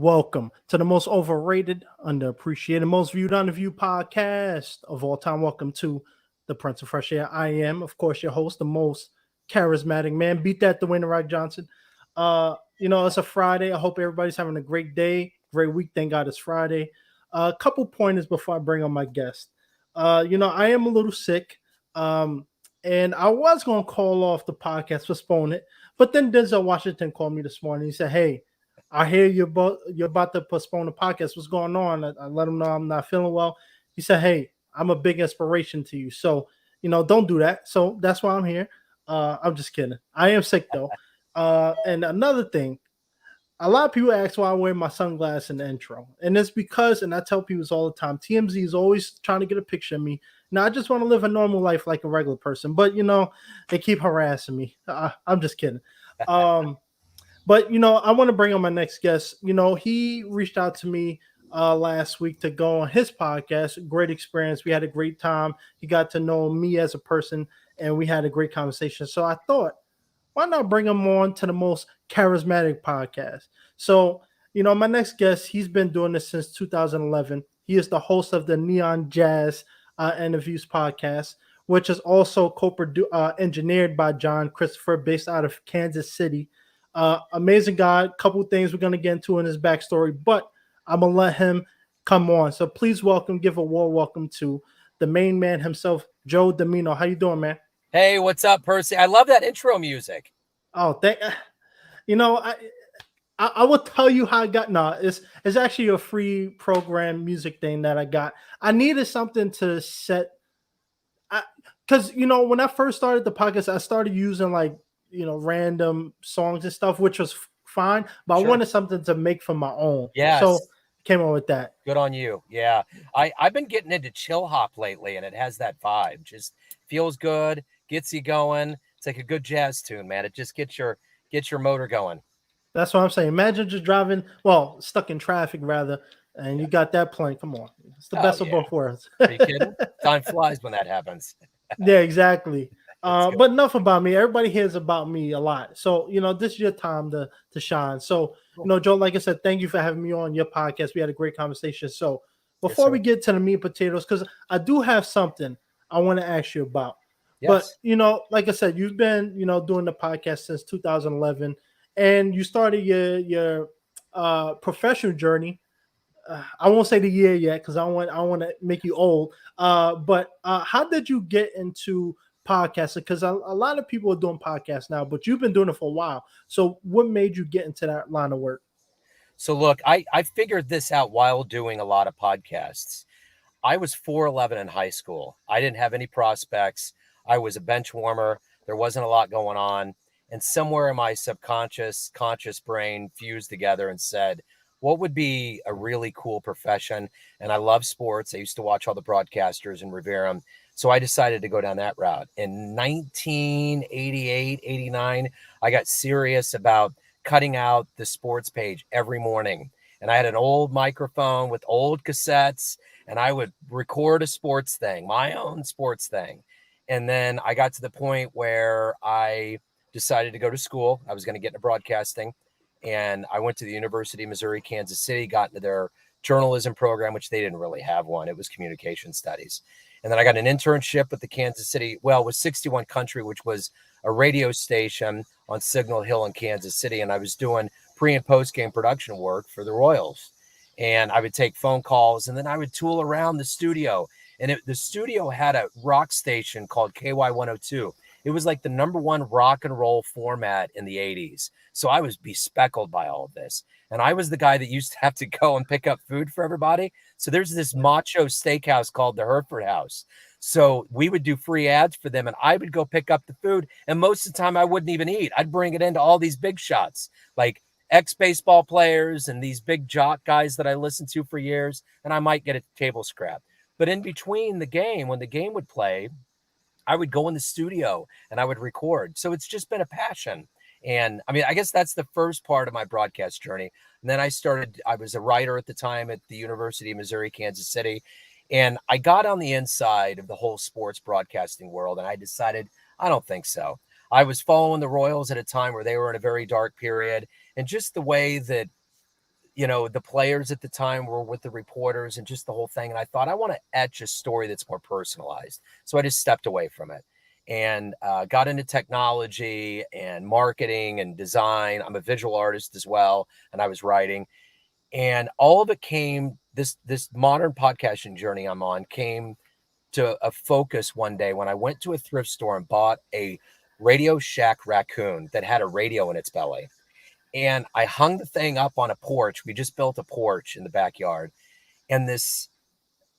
Welcome to the most overrated, underappreciated, most viewed, underviewed podcast of all time. Welcome to the Prince of Fresh Air. I am, of course, your host, the most charismatic man. Beat that, Dwayne The Rock Johnson. It's a Friday. I hope everybody's having a great day, great week. Thank God it's Friday. A couple pointers before I bring on my guest. I am a little sick, and I was going to call off the podcast, postpone it, but then Denzel Washington called me this morning. He said, "Hey, I hear you're about to postpone the podcast. What's going on?" I let him know I'm not feeling well. He said, "Hey, I'm a big inspiration to you. So, don't do that." So that's why I'm here. I'm just kidding. I am sick though. And another thing, a lot of people ask why I wear my sunglasses in the intro. And it's because, and I tell people this all the time, TMZ is always trying to get a picture of me. Now, I just want to live a normal life like a regular person. But, they keep harassing me. I'm just kidding. Um, but I want to bring on my next guest. He reached out to me last week to go on his podcast. Great experience. We had a great time. He got to know me as a person, and we had a great conversation. So I thought, why not bring him on to the most charismatic podcast? So, my next guest, he's been doing this since 2011. He is the host of the Neon Jazz Interviews podcast, which is also engineered by John Christopher, based out of Kansas City. Amazing guy. Couple things we're gonna get into in his backstory, but I'm gonna let him come on. So please give a warm welcome to the main man himself, Joe Domino. How you doing, man? Hey, what's up, Percy? I love that intro music. Oh, you know, I I will tell you how I got. No, it's actually a free program music thing that I got. I needed something to set. Because when I first started the podcast, I started using like random songs and stuff, which was fine. But I Sure. wanted something to make for my own. So Yes. came up with that. Good on you. Yeah. I've been getting into chill hop lately, and it has that vibe. Just feels good, gets you going. It's like a good jazz tune, man. It just gets your motor going. That's what I'm saying. Imagine just driving, well, stuck in traffic rather, and you Yeah. got that playing. Come on, it's the Oh best of yeah. both worlds. Are you kidding? Time flies when that happens. Yeah, exactly. It's good. But enough about me. Everybody hears about me a lot. So, this is your time to shine. So, Cool. Joe, like I said, thank you for having me on your podcast. We had a great conversation. So Yes, before sir. we get to the meat and potatoes, because I do have something I want to ask you about. But, Yes. like I said, you've been, doing the podcast since 2011, and you started your professional journey. I won't say the year yet because I want to make you old. But how did you get into podcasting? Because a lot of people are doing podcasts now, but you've been doing it for a while. So what made you get into that line of work? So look, I figured this out while doing a lot of podcasts. I was 4'11" in high school. I didn't have any prospects. I was a bench warmer. There wasn't a lot going on. And somewhere in my subconscious, conscious brain fused together and said, what would be a really cool profession? And I love sports. I used to watch all the broadcasters and revere them. So I decided to go down that route. In 1988, 89, I got serious about cutting out the sports page every morning. And I had an old microphone with old cassettes, and I would record a sports thing, my own sports thing. And then I got to the point where I decided to go to school. I was going to get into broadcasting, and I went to the University of Missouri, Kansas City, got into their journalism program, which they didn't really have one. It was communication studies. And then I got an internship with the Kansas City, well, with 61 Country, which was a radio station on Signal Hill in Kansas City. And I was doing pre and post game production work for the Royals. And I would take phone calls, and then I would tool around the studio. And the studio had a rock station called KY 102. It was like the number one rock and roll format in the 80s. So I was bespeckled by all of this. And I was the guy that used to have to go and pick up food for everybody. So there's this macho steakhouse called the Hereford House. So we would do free ads for them, and I would go pick up the food. And most of the time I wouldn't even eat. I'd bring it into all these big shots, like ex-baseball players and these big jock guys that I listened to for years, and I might get a table scrap. But in between the game, when the game would play, I would go in the studio and I would record. So it's just been a passion. And I mean, I guess that's the first part of my broadcast journey. And then I was a writer at the time at the University of Missouri, Kansas City. And I got on the inside of the whole sports broadcasting world, and I decided, I don't think so. I was following the Royals at a time where they were in a very dark period. And just the way that you know, the players at the time were with the reporters and just the whole thing. And I thought, I want to etch a story that's more personalized. So I just stepped away from it and got into technology and marketing and design. I'm a visual artist as well, and I was writing. And all of it came, this modern podcasting journey I'm on came to a focus one day when I went to a thrift store and bought a Radio Shack raccoon that had a radio in its belly. And I hung the thing up on a porch. We just built a porch in the backyard. And this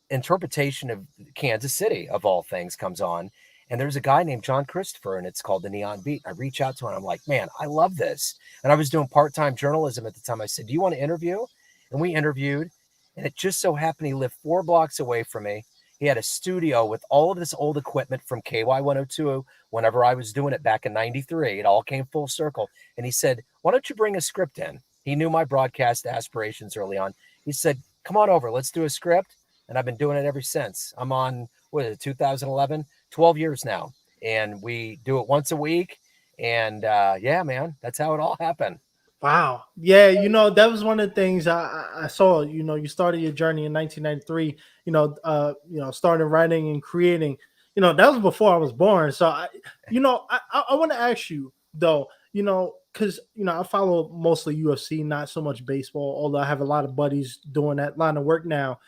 interpretation of Kansas City, of all things, comes on. And there's a guy named John Christopher, and it's called The Neon Beat. I reach out to him. I'm like, man, I love this. And I was doing part-time journalism at the time. I said, do you want to interview? And we interviewed. And it just so happened he lived 4 blocks away from me. He had a studio with all of this old equipment from KY102 whenever I was doing it back in 93. It all came full circle. And he said, why don't you bring a script in? He knew my broadcast aspirations early on. He said, come on over. Let's do a script. And I've been doing it ever since. I'm on, what is it, 2011? 12 years now. And we do it once a week. And yeah, man, that's how it all happened. Wow. Yeah, you know, that was one of the things I saw. You know, you started your journey in 1993, you know, started writing and creating. You know, that was before I was born. So I want to ask you though, you know, because you know, I follow mostly UFC, not so much baseball, although I have a lot of buddies doing that line of work now.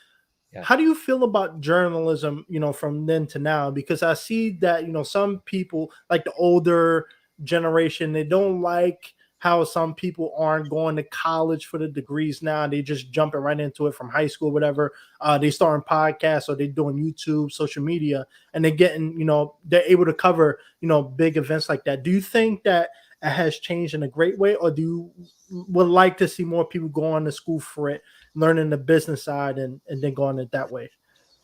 Yeah. How do you feel about journalism, you know, from then to now? Because I see that, you know, some people like the older generation, they don't like how some people aren't going to college for the degrees now. They just jumping right into it from high school, whatever. They starting podcasts or they doing YouTube, social media, and they're getting, you know, they're able to cover, you know, big events like that. Do you think that it has changed in a great way, or do you would like to see more people going to school for it, learning the business side and then going it that way?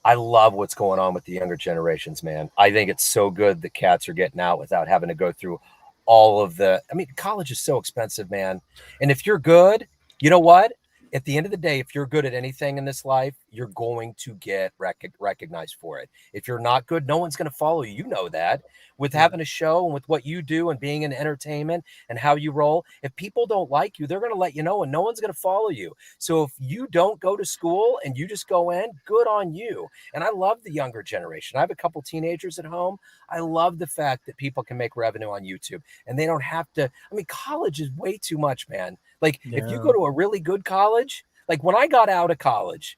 I love what's going on with the younger generations, man. I think it's so good that cats are getting out without having to go through all of the, I mean, college is so expensive, man. And if you're good, you know what? At the end of the day, if you're good at anything in this life, you're going to get recognized for it. If you're not good, no one's going to follow you. You know that. With having a show and with what you do and being in entertainment and how you roll, if people don't like you, they're going to let you know and no one's going to follow you. So if you don't go to school and you just go in, good on you. And I love the younger generation. I have a couple teenagers at home. I love the fact that people can make revenue on YouTube and they don't have to. I mean, college is way too much, man. Like if you go to a really good college, like when I got out of college,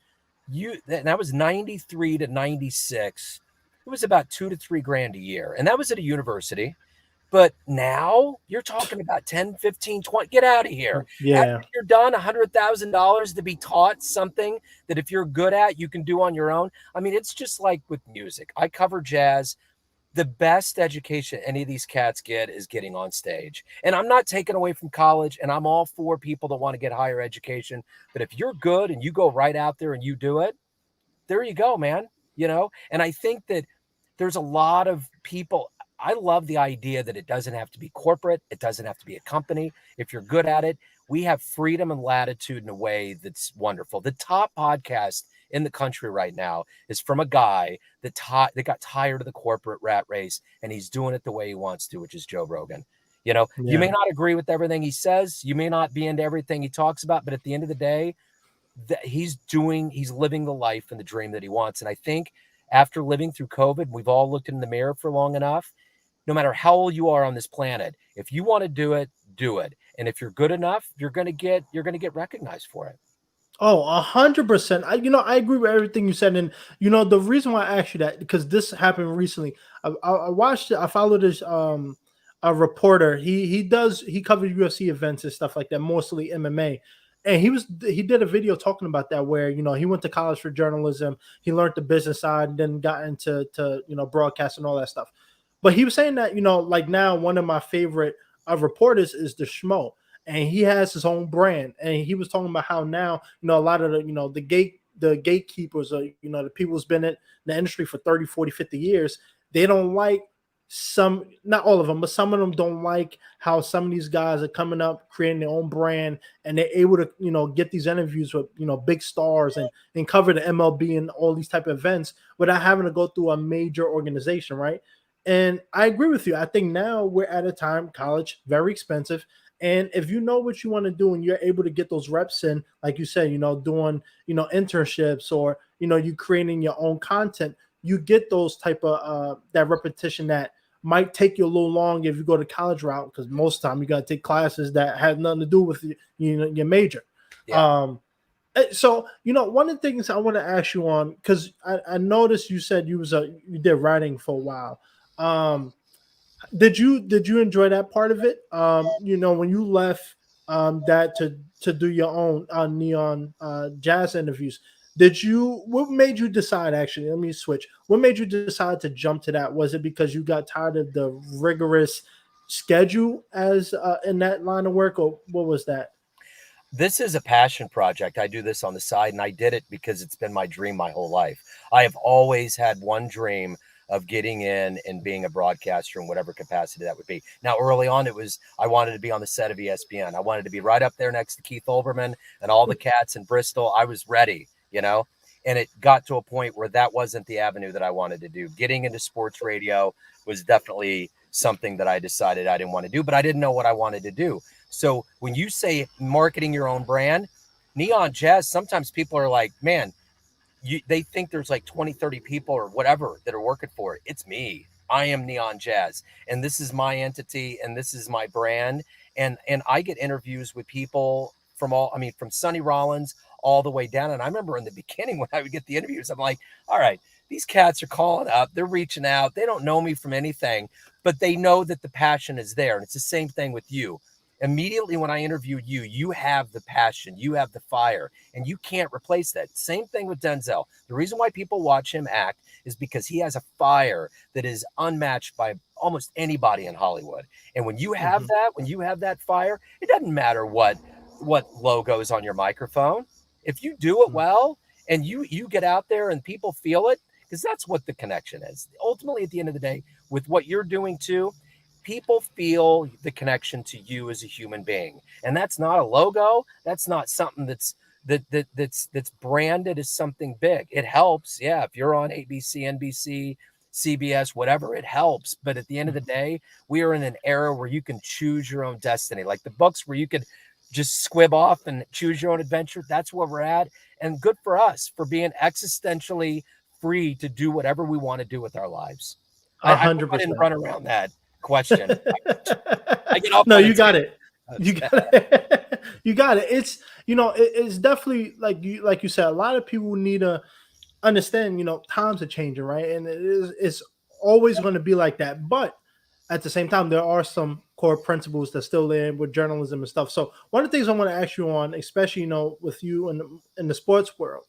that was 93 to 96. It was about $2 to $3 grand a year. And that was at a university. But now you're talking about 10, 15, 20. Get out of here. Yeah. After you're done, $100,000 to be taught something that if you're good at, you can do on your own. I mean, it's just like with music. I cover jazz. The best education any of these cats get is getting on stage. And I'm not taking away from college, and I'm all for people that want to get higher education. But if you're good and you go right out there and you do it, there you go, man. You know, and I think that there's a lot of people. I love the idea that it doesn't have to be corporate. It doesn't have to be a company. If you're good at it, we have freedom and latitude in a way that's wonderful. The top podcast in the country right now is from a guy that got tired of the corporate rat race, and he's doing it the way he wants to, which is Joe Rogan. You know, you may not agree with everything he says. You may not be into everything he talks about, but at the end of the day, he's living the life and the dream that he wants. And I think after living through COVID, we've all looked in the mirror for long enough. No matter how old you are on this planet, if you want to do it, do it. And if you're good enough, you're going to get recognized for it. Oh, 100%. I agree with everything you said. And, you know, the reason why I asked you that, because this happened recently. I watched it. I followed this, a reporter. He covered UFC events and stuff like that, mostly MMA. And he did a video talking about that where, you know, he went to college for journalism. He learned the business side and then got into broadcast and all that stuff. But he was saying that, you know, like now one of my favorite reporters is the Schmo. And he has his own brand. And he was talking about how now, you know, a lot of the gatekeepers are, you know, the people who's been in the industry for 30, 40, 50 years, they don't like not all of them, but some of them don't like how some of these guys are coming up, creating their own brand, and they're able to, you know, get these interviews with, you know, big stars and cover the MLB and all these type of events without having to go through a major organization, right? And I agree with you. I think now we're at a time, college, very expensive. And if you know what you want to do and you're able to get those reps in, like you said, doing, internships, or, you creating your own content, you get those type of that repetition that might take you a little long if you go the college route, because most of the time you got to take classes that have nothing to do with your major. Yeah. So, one of the things I want to ask you on, because I noticed you said you did writing for a while. Did you enjoy that part of it? When you left that to do your own neon jazz interviews, what made you decide, actually, let me switch. What made you decide to jump to that? Was it because you got tired of the rigorous schedule as in that line of work, or what was that? This is a passion project. I do this on the side, and I did it because it's been my dream my whole life. I have always had one dream of getting in and being a broadcaster in whatever capacity that would be. Now, early on, I wanted to be on the set of ESPN. I wanted to be right up there next to Keith Olbermann and all the cats in Bristol. I was ready, and it got to a point where that wasn't the avenue that I wanted to do. Getting into sports radio was definitely something that I decided I didn't want to do, but I didn't know what I wanted to do. So when you say marketing your own brand, Neon Jazz, sometimes people are like, man, they think there's like 20, 30 people or whatever that are working for it. It's me. I am Neon Jazz, and this is my entity, and this is my brand. And I get interviews with people from Sonny Rollins all the way down. And I remember in the beginning when I would get the interviews, I'm like, all right, these cats are calling up, they're reaching out. They don't know me from anything, but they know that the passion is there. And it's the same thing with you. Immediately when I interviewed you, you have the passion, you have the fire, and you can't replace that. Same thing with Denzel. The reason why people watch him act is because he has a fire that is unmatched by almost anybody in Hollywood. And when you have when you have that fire, it doesn't matter what logo's on your microphone. If you do it well and you get out there and people feel it, because that's what the connection is. Ultimately, at the end of the day, with what you're doing too, people feel the connection to you as a human being. And that's not a logo. That's not something that's branded as something big. It helps. Yeah. If you're on ABC, NBC, CBS, whatever, it helps. But at the end of the day, we are in an era where you can choose your own destiny, like the books where you could just squib off and choose your own adventure. That's where we're at. And good for us for being existentially free to do whatever we want to do with our lives. I hope I didn't run around that question. I get off. No, you got it. You got it. You got it. It's it's definitely like you said. A lot of people need to understand. Times are changing, right? And it's always going to be like that. But at the same time, there are some core principles that still in with journalism and stuff. So one of the things I want to ask you on, especially with you in the sports world,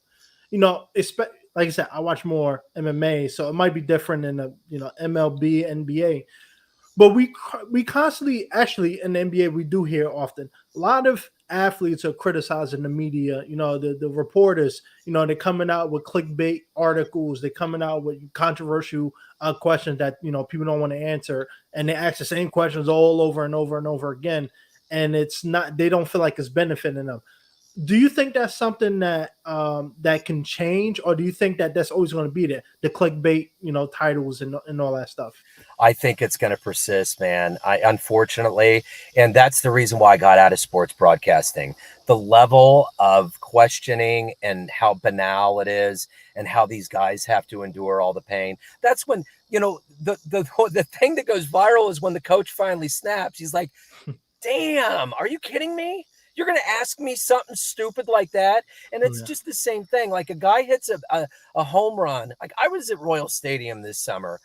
like I said, I watch more MMA, so it might be different in the MLB, NBA. But we constantly, actually, in the NBA, we do hear often a lot of athletes are criticizing the media. The reporters. They're coming out with clickbait articles. They're coming out with controversial questions that people don't want to answer, and they ask the same questions all over and over and over again. And it's not. They don't feel like it's benefiting them. Do you think that's something that that can change, or do you think that that's always going to be there? The clickbait, titles and all that stuff. I think it's going to persist, man. Unfortunately, and that's the reason why I got out of sports broadcasting. The level of questioning and how banal it is, and how these guys have to endure all the pain. That's when the thing that goes viral is when the coach finally snaps. He's like, "Damn, are you kidding me? You're going to ask me something stupid like that?" And it's just the same thing. Like a guy hits a home run. Like I was at Royal Stadium this summer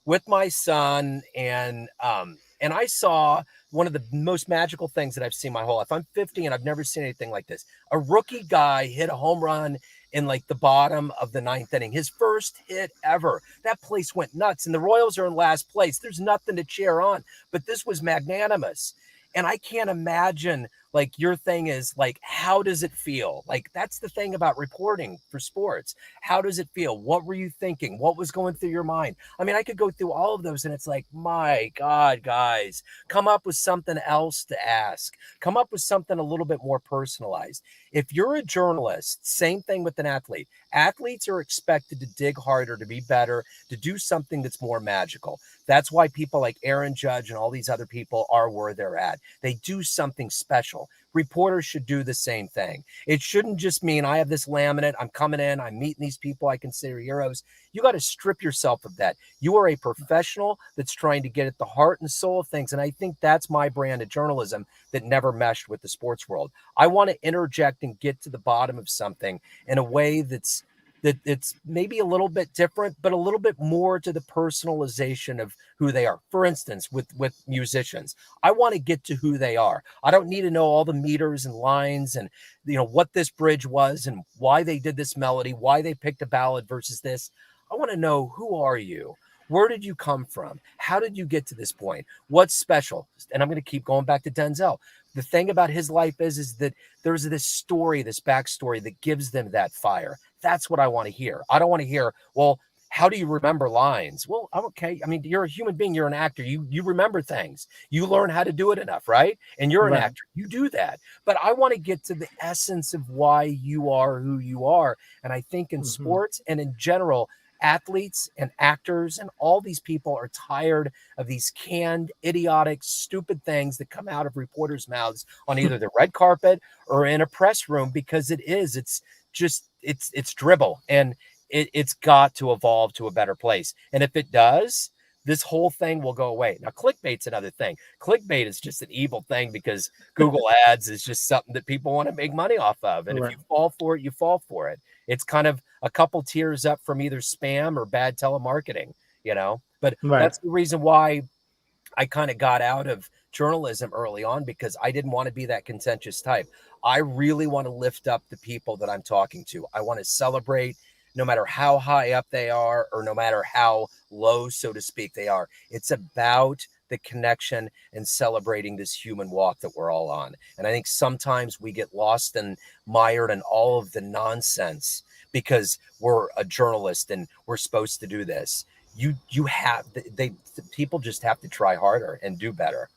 with my son, and I saw one of the most magical things that I've seen my whole life. I'm 50 and I've never seen anything like this. A rookie guy hit a home run in like the bottom of the ninth inning, his first hit ever. That place went nuts, and the Royals are in last place. There's nothing to cheer on, but this was magnanimous. And I can't imagine, like, your thing is like, how does it feel? Like, that's the thing about reporting for sports. How does it feel? What were you thinking? What was going through your mind? I mean, I could go through all of those, and it's like, my God, guys, come up with something else to ask. Come up with something a little bit more personalized. If you're a journalist, same thing with an athlete. Athletes are expected to dig harder, to be better, to do something that's more magical. That's why people like Aaron Judge and all these other people are where they're at. They do something special. Reporters should do the same thing. It shouldn't just mean I have this laminate, I'm coming in, I'm meeting these people I consider heroes. You got to strip yourself of that. You are a professional that's trying to get at the heart and soul of things. And I think that's my brand of journalism that never meshed with the sports world. I want to interject and get to the bottom of something in a way that it's maybe a little bit different, but a little bit more to the personalization of who they are. For instance, with musicians, I want to get to who they are. I don't need to know all the meters and lines and what this bridge was and why they did this melody, why they picked a ballad versus this. I want to know, who are you? Where did you come from? How did you get to this point? What's special? And I'm going to keep going back to Denzel. The thing about his life is that there's this story, this backstory that gives them that fire. That's what I want to hear. I don't want to hear, well, how do you remember lines? Well, okay. I mean, you're a human being. You're an actor. You remember things. You learn how to do it enough, right? And you're an actor. You do that. But I want to get to the essence of why you are who you are. And I think in sports and in general, athletes and actors and all these people are tired of these canned, idiotic, stupid things that come out of reporters' mouths on either the red carpet or in a press room, because it's dribble, and it's got to evolve to a better place. And if it does, this whole thing will go away. Now, clickbait's another thing. Clickbait is just an evil thing because Google Ads is just something that people want to make money off of. And if you fall for it, you fall for it. It's kind of a couple tiers up from either spam or bad telemarketing, But that's the reason why I kind of got out of journalism early on, because I didn't want to be that contentious type. I really want to lift up the people that I'm talking to. I want to celebrate no matter how high up they are or no matter how low, so to speak, they are. It's about the connection and celebrating this human walk that we're all on. And I think sometimes we get lost and mired in all of the nonsense because we're a journalist and we're supposed to do this. People just have to try harder and do better.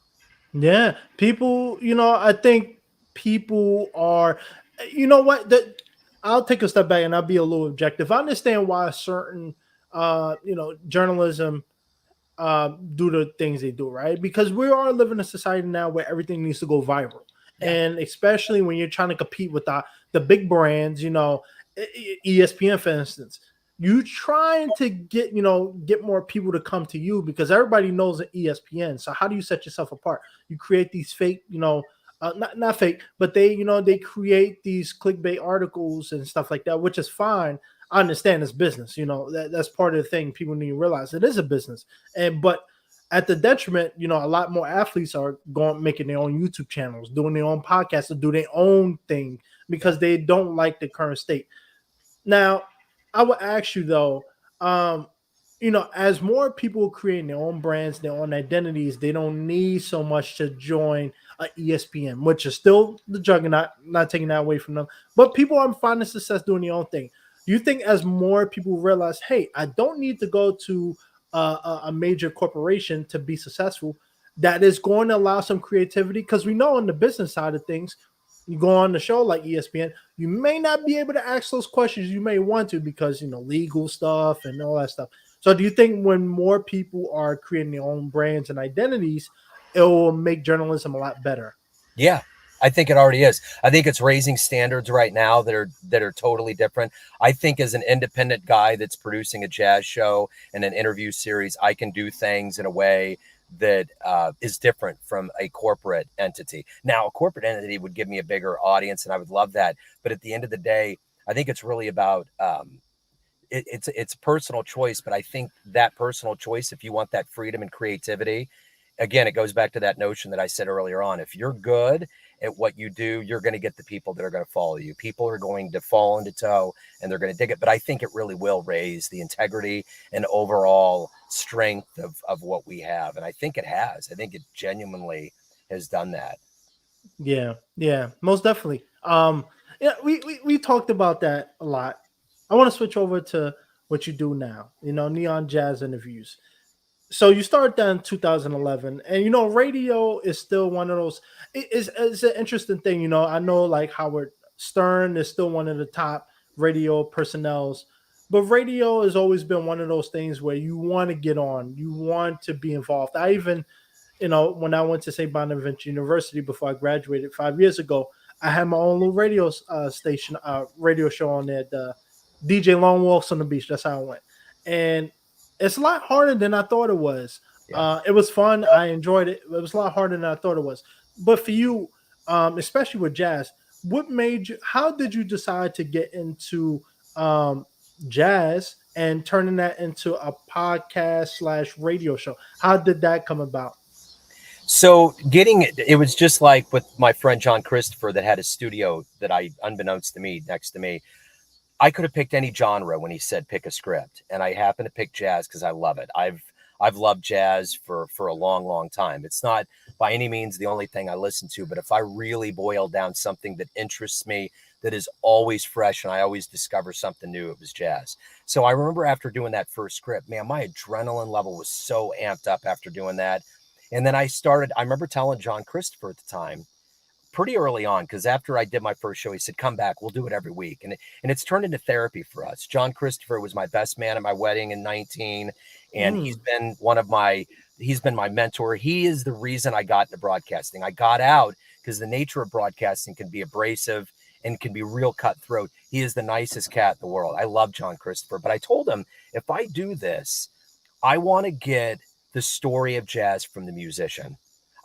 Yeah, people, I think people are, what, I'll take a step back and I'll be a little objective. I understand why certain, journalism do the things they do, right? Because we are living in a society now where everything needs to go viral. Yeah. And especially when you're trying to compete with the big brands, ESPN, for instance, you trying to get more people to come to you because everybody knows an ESPN. So how do you set yourself apart? You create these fake, not fake, but they create these clickbait articles and stuff like that, which is fine. I understand it's business, that's part of the thing. People need to realize it is a business. But at the detriment, a lot more athletes are making their own YouTube channels, doing their own podcasts, or do their own thing because they don't like the current state. Now, I would ask you though, as more people creating their own brands, their own identities, they don't need so much to join a ESPN, which is still the juggernaut, not taking that away from them. But people are finding success doing their own thing. Do you think as more people realize, hey, I don't need to go to a major corporation to be successful, that is going to allow some creativity? Because we know on the business side of things, you go on the show like ESPN, you may not be able to ask those questions you may want to because, legal stuff and all that stuff. So do you think when more people are creating their own brands and identities, it will make journalism a lot better? Yeah, I think it already is. I think it's raising standards right now that are totally different. I think as an independent guy that's producing a jazz show and an interview series, I can do things in a way that is different from a corporate entity. Now, a corporate entity would give me a bigger audience, and I would love that. But at the end of the day, I think it's really about it's personal choice. But I think that personal choice, if you want that freedom and creativity, again, it goes back to that notion that I said earlier on. If you're good at what you do, you're going to get the people that are going to follow you. People are going to fall into tow and they're going to dig it. But I think it really will raise the integrity and overall strength of what we have. And I think it has. I think it genuinely has done that. Yeah, most definitely. We talked about that a lot. I want to switch over to what you do now, Neon Jazz interviews. So you started that in 2011, and radio is still one of those. It's an interesting thing, I know like Howard Stern is still one of the top radio personnels, But radio has always been one of those things where you want to get on, you want to be involved. I even, when I went to St. Bonaventure University before I graduated 5 years ago, I had my own little radio station, radio show on there, the DJ Long Walks on the Beach. That's how I went. And it's a lot harder than I thought it was. Yeah. It was fun. I enjoyed it. It was a lot harder than I thought it was. But for you, especially with jazz, what made you, how did you decide to get into jazz and turning that into a podcast slash radio show? How did that come about? So it was just like with my friend John Christopher that had a studio that unbeknownst to me, next to me, I could have picked any genre when he said pick a script, and I happened to pick jazz because I love it. I've loved jazz for a long, long time. It's not by any means the only thing I listen to, but if I really boil down something that interests me, that is always fresh, and I always discover something new, it was jazz. So I remember after doing that first script, man, my adrenaline level was so amped up after doing that. And then I remember telling John Christopher at the time, pretty early on, because after I did my first show, he said, come back, we'll do it every week. And it's turned into therapy for us. John Christopher was my best man at my wedding in 19, and he's been my mentor. He is the reason I got into broadcasting. I got out because the nature of broadcasting can be abrasive and can be real cutthroat. He is the nicest cat in the world. I love John Christopher, but I told him, if I do this, I want to get the story of jazz from the musician.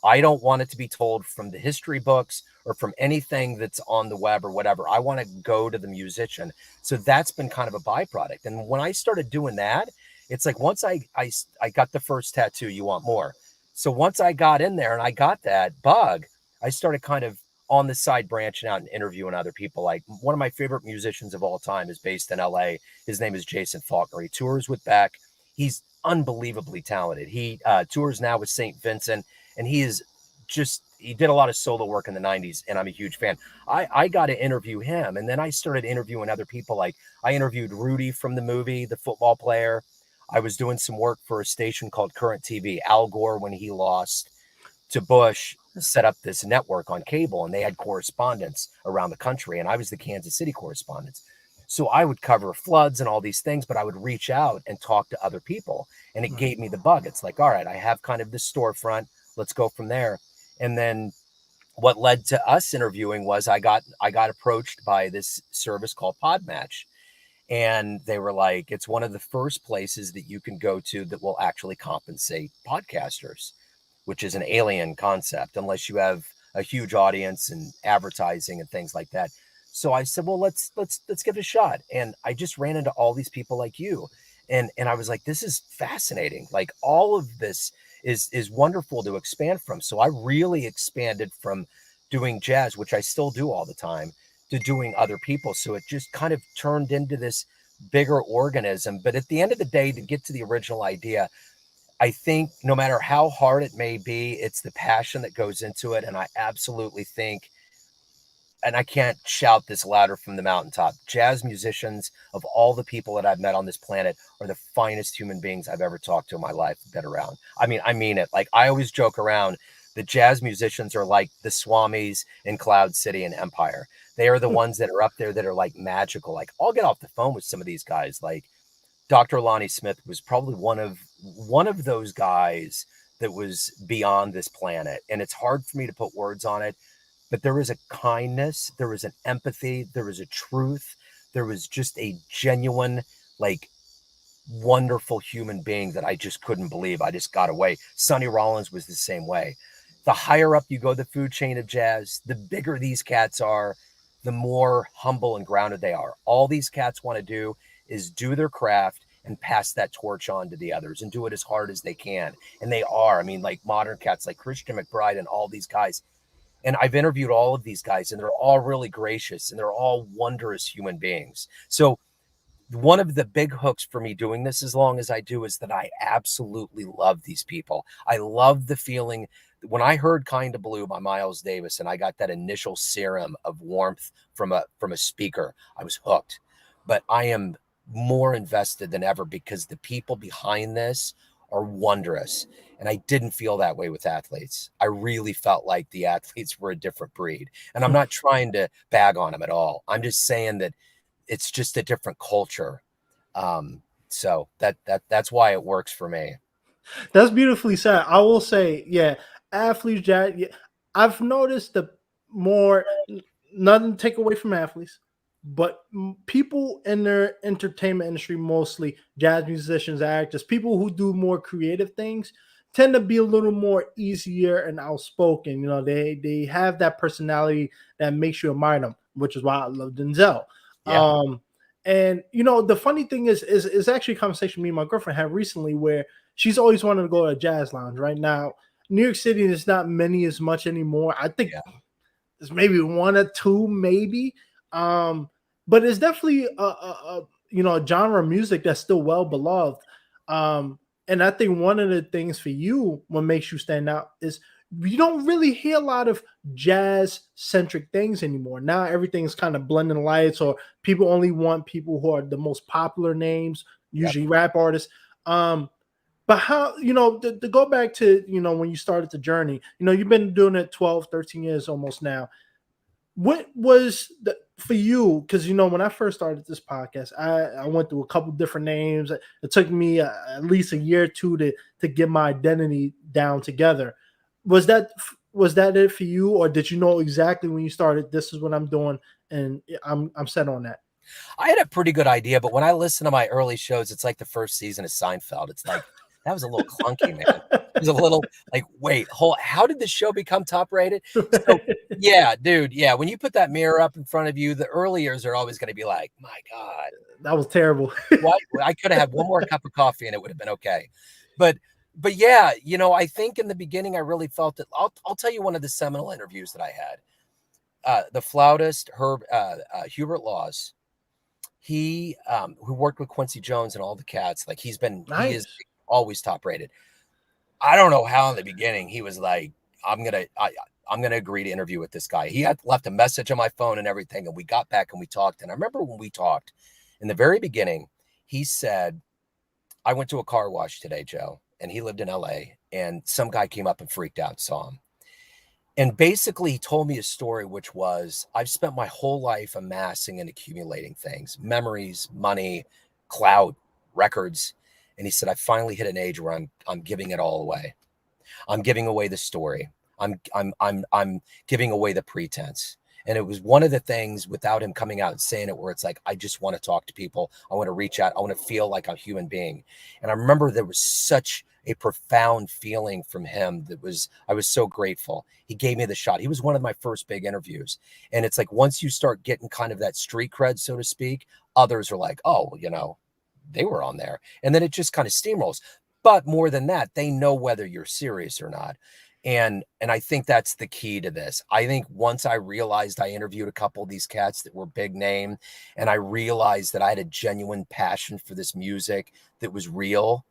I don't want it to be told from the history books or from anything that's on the web or whatever. I want to go to the musician. So that's been kind of a byproduct. And when I started doing that, it's like once I got the first tattoo, you want more. So once I got in there and I got that bug, I started kind of on the side branching out and interviewing other people. Like one of my favorite musicians of all time is based in LA. His name is Jason Faulkner. He tours with Beck. He's unbelievably talented. He tours now with St. Vincent, and he did a lot of solo work in the 90s, and I'm a huge fan. I got to interview him, and then I started interviewing other people. Like I interviewed Rudy from the movie, the football player. I was doing some work for a station called Current TV. Al Gore, when he lost to Bush, set up this network on cable, and they had correspondents around the country, and I was the Kansas City correspondent. So I would cover floods and all these things, but I would reach out and talk to other people, and it gave me the bug. It's like, all right, I have kind of this storefront. Let's go from there. And then what led to us interviewing was I got approached by this service called Podmatch. And they were like, it's one of the first places that you can go to that will actually compensate podcasters, which is an alien concept unless you have a huge audience and advertising and things like that. So I said, well, let's give it a shot. And I just ran into all these people like you. And I was like, this is fascinating. Like all of this is wonderful to expand from. So I really expanded from doing jazz, which I still do all the time, to doing other people. So it just kind of turned into this bigger organism. But at the end of the day, to get to the original idea, I think no matter how hard it may be, it's the passion that goes into it. And I absolutely think, and I can't shout this louder from the mountaintop, jazz musicians of all the people that I've met on this planet are the finest human beings I've ever talked to in my life, been around. I mean it. Like I always joke around that jazz musicians are like the Swamis in Cloud City and Empire. They are the ones that are up there that are like magical. Like I'll get off the phone with some of these guys. Like Dr. Lonnie Smith was probably one of those guys that was beyond this planet. And it's hard for me to put words on it. But there was a kindness, there was an empathy, there was a truth, there was just a genuine, like, wonderful human being that I just couldn't believe. I just got away. Sonny Rollins was the same way. The higher up you go the food chain of jazz, the bigger these cats are, the more humble and grounded they are. All these cats want to do is do their craft and pass that torch on to the others and do it as hard as they can. And they are. I mean, like modern cats like Christian McBride and all these guys. And I've interviewed all of these guys, and they're all really gracious, and they're all wondrous human beings. So one of the big hooks for me doing this as long as I do is that I absolutely love these people. I love the feeling when I heard Kind of Blue by Miles Davis, and I got that initial serum of warmth from a speaker, I was hooked. But I am more invested than ever because the people behind this are wondrous. And I didn't feel that way with athletes. I really felt like the athletes were a different breed. And I'm not trying to bag on them at all. I'm just saying that it's just a different culture. So that's why it works for me. That's beautifully said. I will say, yeah, athletes, jazz. Yeah, I've noticed the more, nothing to take away from athletes, but people in their entertainment industry, mostly jazz musicians, actors, people who do more creative things, tend to be a little more easier and outspoken. They have that personality that makes you admire them, which is why I love Denzel. Yeah. And the funny thing is actually a conversation me and my girlfriend had recently where she's always wanted to go to a jazz lounge. Right now, New York City, there's not many as much anymore. I think Yeah. there's maybe one or two, maybe. But it's definitely a genre of music that's still well beloved. And I think one of the things for you, what makes you stand out, is you don't really hear a lot of jazz centric things anymore. Now everything's kind of blending lights, or people only want people who are the most popular names, Yep. usually rap artists. But how, to go back to, when you started the journey, you've been doing it 12, 13 years almost now. What was for you? Because, when I first started this podcast, I went through a couple different names. It took me at least a year or two to get my identity down together. Was that it for you? Or did you know exactly when you started, this is what I'm doing, and I'm set on that? I had a pretty good idea, but when I listen to my early shows, it's like the first season of Seinfeld. It's like, that was a little clunky, man. It was a little like, wait, how did the show become top rated? So yeah, dude. Yeah. When you put that mirror up in front of you, the early years are always going to be like, my God, That was terrible. why I could have had one more cup of coffee and it would have been okay. But yeah, I think in the beginning I really felt it. I'll tell you one of the seminal interviews that I had. The flautist, Hubert Laws, he who worked with Quincy Jones and all the cats, like he is Nice. always top rated. I don't know how in the beginning he was like, I'm gonna agree to interview with this guy. He had left a message on my phone and everything, and we got back and we talked. And I remember when we talked in the very beginning, he said, I went to a car wash today, Joe, and he lived in LA, and some guy came up and freaked out, saw him. And basically, he told me a story, which was, I've spent my whole life amassing and accumulating things, memories, money, clout, records. And he said, I finally hit an age where I'm giving it all away. I'm giving away the story. I'm giving away the pretense. And it was one of the things, without him coming out and saying it, where it's like, I just want to talk to people. I want to reach out. I want to feel like a human being. And I remember there was such a profound feeling from him I was so grateful. He gave me the shot. He was one of my first big interviews. And it's like, once you start getting kind of that street cred, so to speak, others are like, oh, they were on there. And then it just kind of steamrolls. But more than that, they know whether you're serious or not. And I think that's the key to this. I think once I realized, I interviewed a couple of these cats that were big name, and I realized that I had a genuine passion for this music that was real.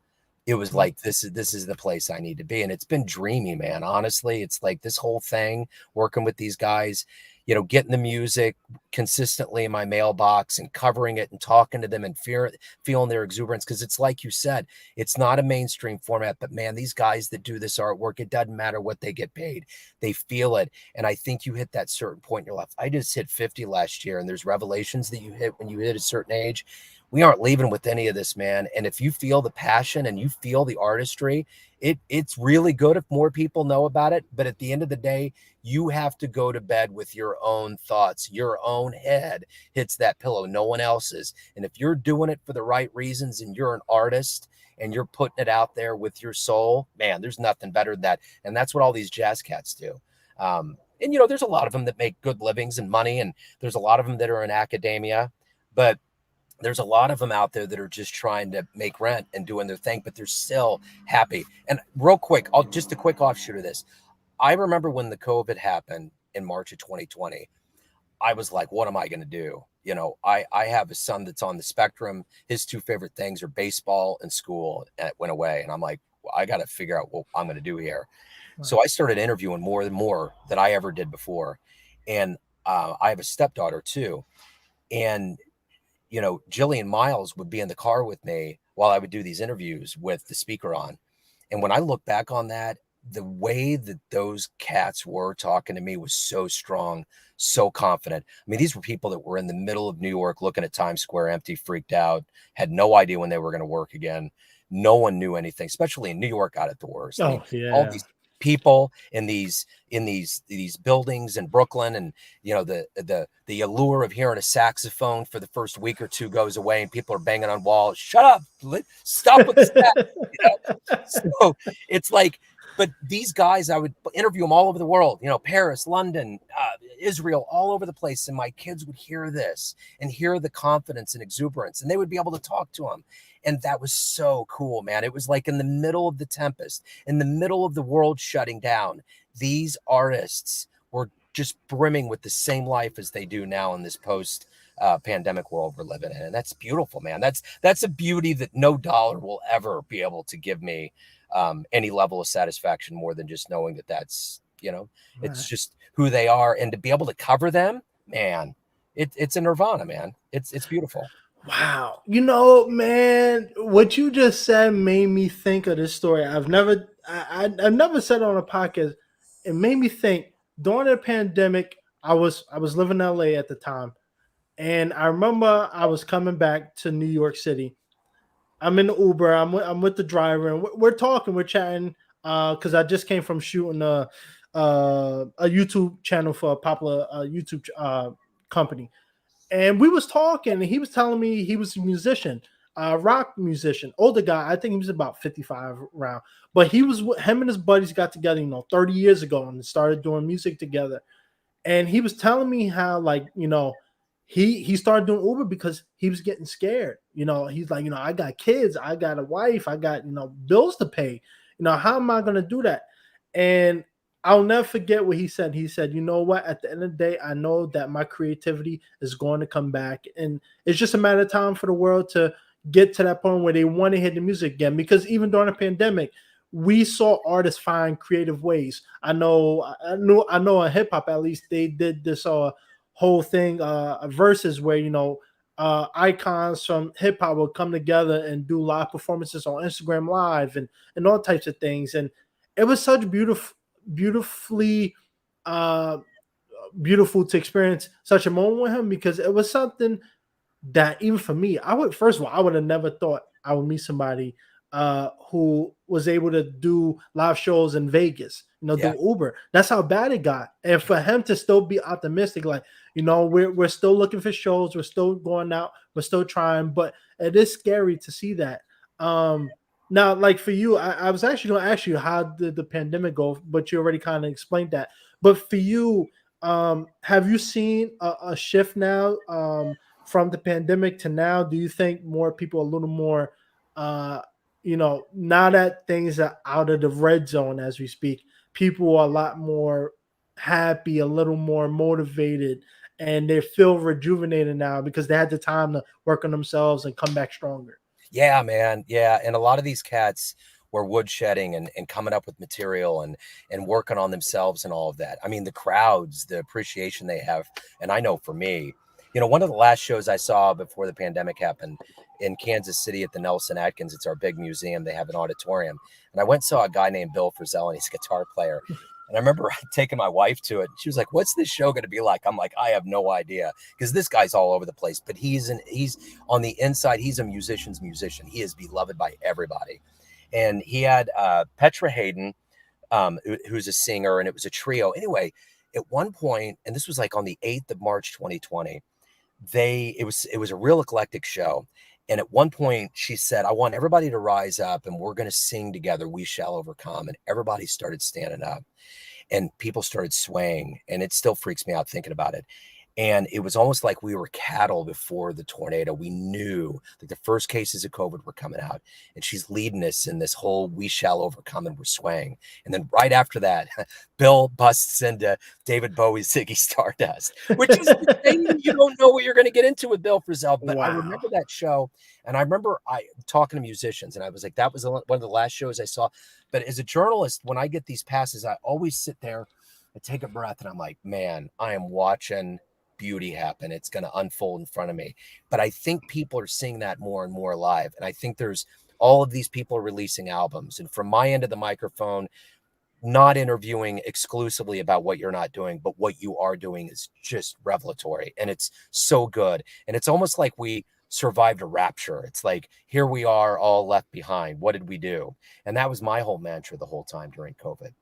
It was like, this is the place I need to be. And it's been dreamy, man. Honestly, it's like this whole thing, working with these guys, getting the music consistently in my mailbox and covering it and talking to them and feeling their exuberance. Cause it's like you said, it's not a mainstream format, but man, these guys that do this artwork, it doesn't matter what they get paid. They feel it. And I think you hit that certain point in your life. I just hit 50 last year, and there's revelations that you hit when you hit a certain age. We aren't leaving with any of this, man. And if you feel the passion and you feel the artistry, it's really good if more people know about it. But at the end of the day, you have to go to bed with your own thoughts. Your own head hits that pillow, no one else's. And if you're doing it for the right reasons and you're an artist and you're putting it out there with your soul, man, there's nothing better than that. And that's what all these jazz cats do. And, there's a lot of them that make good livings and money, and there's a lot of them that are in academia, but there's a lot of them out there that are just trying to make rent and doing their thing, but they're still happy. And real quick, just a quick offshoot of this. I remember when the COVID happened in March of 2020, I was like, what am I going to do? I have a son that's on the spectrum. His two favorite things are baseball and school, and it went away. And I'm like, well, I got to figure out what I'm going to do here. Right. So I started interviewing more than I ever did before. And I have a stepdaughter too. And Jillian Miles would be in the car with me while I would do these interviews with the speaker on. And when I look back on that, the way that those cats were talking to me was so strong, so confident. I mean, these were people that were in the middle of New York looking at Times Square empty, freaked out, had no idea when they were going to work again. No one knew anything, especially in New York, got it the worst. I mean, Oh all yeah. these people in these buildings in Brooklyn, and the allure of hearing a saxophone for the first week or two goes away, and people are banging on walls. Shut up, stop with the sax. So it's like, but these guys, I would interview them all over the world, Paris, London, Israel, all over the place. And my kids would hear this and hear the confidence and exuberance, and they would be able to talk to them. And that was so cool, man. It was like in the middle of the tempest, in the middle of the world shutting down. These artists were just brimming with the same life as they do now in this post pandemic world we're living in. And that's beautiful, man. That's a beauty that no dollar will ever be able to give me any level of satisfaction more than just knowing that that's, it's just who they are. And to be able to cover them, man, it's a nirvana, man. It's beautiful. Wow. Man, what you just said made me think of this story. I've never said it on a podcast. It made me think during the pandemic, I was living in LA at the time. And I remember I was coming back to New York City. I'm in the Uber. I'm with the driver, and we're talking. We're chatting because I just came from shooting a YouTube channel for a popular YouTube company, and we was talking. And he was telling me he was a musician, rock musician, older guy. I think he was about 55 around, but him and his buddies got together, 30 years ago, and started doing music together. And he was telling me how, he started doing Uber because he was getting scared. He's like, I got kids, I got a wife, I got, bills to pay. How am I going to do that? And I'll never forget what he said. He said, you know what? At the end of the day, I know that my creativity is going to come back. And it's just a matter of time for the world to get to that point where they want to hear the music again. Because even during the pandemic, we saw artists find creative ways. I know in hip hop, at least, they did this whole thing, verses where icons from hip hop will come together and do live performances on Instagram Live and all types of things. And it was such beautifully beautiful to experience such a moment with him, because it was something that even for me, I would have never thought I would meet somebody who was able to do live shows in Vegas, do Uber. That's how bad it got. And for him to still be optimistic, like, we're still looking for shows, we're still going out, we're still trying, but it is scary to see that. Now, like for you, I was actually going to ask you, how did the pandemic go? But you already kind of explained that. But for you, have you seen a shift now from the pandemic to now? Do you think more people are a little more, now that things are out of the red zone as we speak, people are a lot more happy, a little more motivated, and they feel rejuvenated now because they had the time to work on themselves and come back stronger? Yeah, man. Yeah. And a lot of these cats were woodshedding and coming up with material and working on themselves and all of that. I mean, the crowds, the appreciation they have. And I know for me, one of the last shows I saw before the pandemic happened in Kansas City at the Nelson Atkins, it's our big museum. They have an auditorium. And I went and saw a guy named Bill Frisell, and he's a guitar player. And I remember taking my wife to it. She was like, "What's this show going to be like?" I'm like, "I have no idea," because this guy's all over the place. But he's on the inside. He's a musician's musician. He is beloved by everybody. And he had Petra Hayden, who's a singer, and it was a trio. Anyway, at one point, and this was like on the 8th of March, 2020, it was a real eclectic show. And at one point she said, "I want everybody to rise up and we're going to sing together, We Shall Overcome." And everybody started standing up and people started swaying. And it still freaks me out thinking about it. And it was almost like we were cattle before the tornado. We knew that the first cases of COVID were coming out, and she's leading us in this whole "We Shall Overcome," and we're swaying. And then right after that, Bill busts into David Bowie's Ziggy Stardust, which is the thing, you don't know what you're going to get into with Bill Frisell. But I remember that show, and I remember talking to musicians, and I was like, that was one of the last shows I saw. But as a journalist, when I get these passes, I always sit there, I take a breath, and I'm like, man, I am watching beauty happen. It's going to unfold in front of me. But I think people are seeing that more and more live. And I think there's all of these people are releasing albums. And from my end of the microphone, not interviewing exclusively about what you're not doing, but what you are doing is just revelatory, and it's so good. And it's almost like we survived a rapture. It's like, here we are all left behind. What did we do? And that was my whole mantra the whole time during COVID.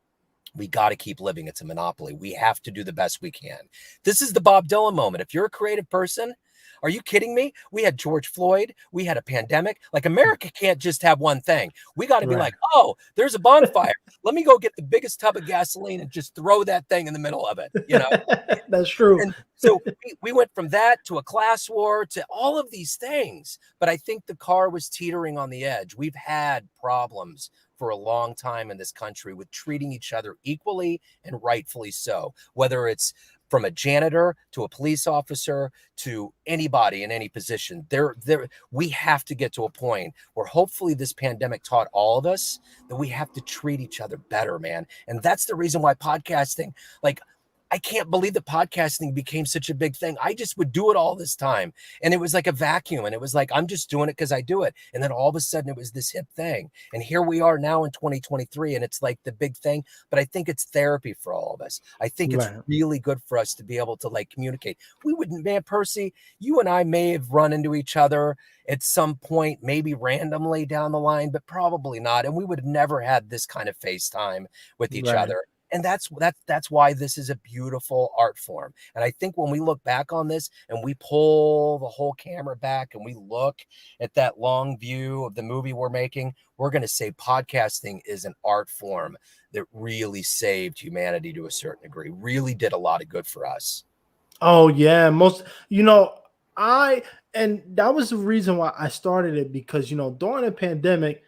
We got to keep living. It's a monopoly. We have to do the best we can. This is the Bob Dylan moment. If you're a creative person, are you kidding me? We had George Floyd. We had a pandemic. Like, America can't just have one thing. We got to be Right. like, oh, there's a bonfire. Let me go get the biggest tub of gasoline and just throw that thing in the middle of it, you know? That's true. And so we went from that to a class war to all of these things. But I think the car was teetering on the edge. We've had problems for a long time in this country with treating each other equally, and rightfully so, whether it's from a janitor to a police officer to anybody in any position. We have to get to a point where hopefully this pandemic taught all of us that we have to treat each other better, man. And that's the reason why podcasting, like, I can't believe that podcasting became such a big thing. I just would do it all this time. And it was like a vacuum. And it was like, I'm just doing it because I do it. And then all of a sudden it was this hip thing. And here we are now in 2023. And it's like the big thing. But I think it's therapy for all of us. I think it's Right. really good for us to be able to, like, communicate. We wouldn't, man, Percy, you and I may have run into each other at some point, maybe randomly down the line, but probably not. And we would have never had this kind of FaceTime with each Right. other. And that's why this is a beautiful art form. And I think when we look back on this and we pull the whole camera back and we look at that long view of the movie we're making, we're going to say podcasting is an art form that really saved humanity to a certain degree, really did a lot of good for us. Oh yeah, and that was the reason why I started it, because during the pandemic,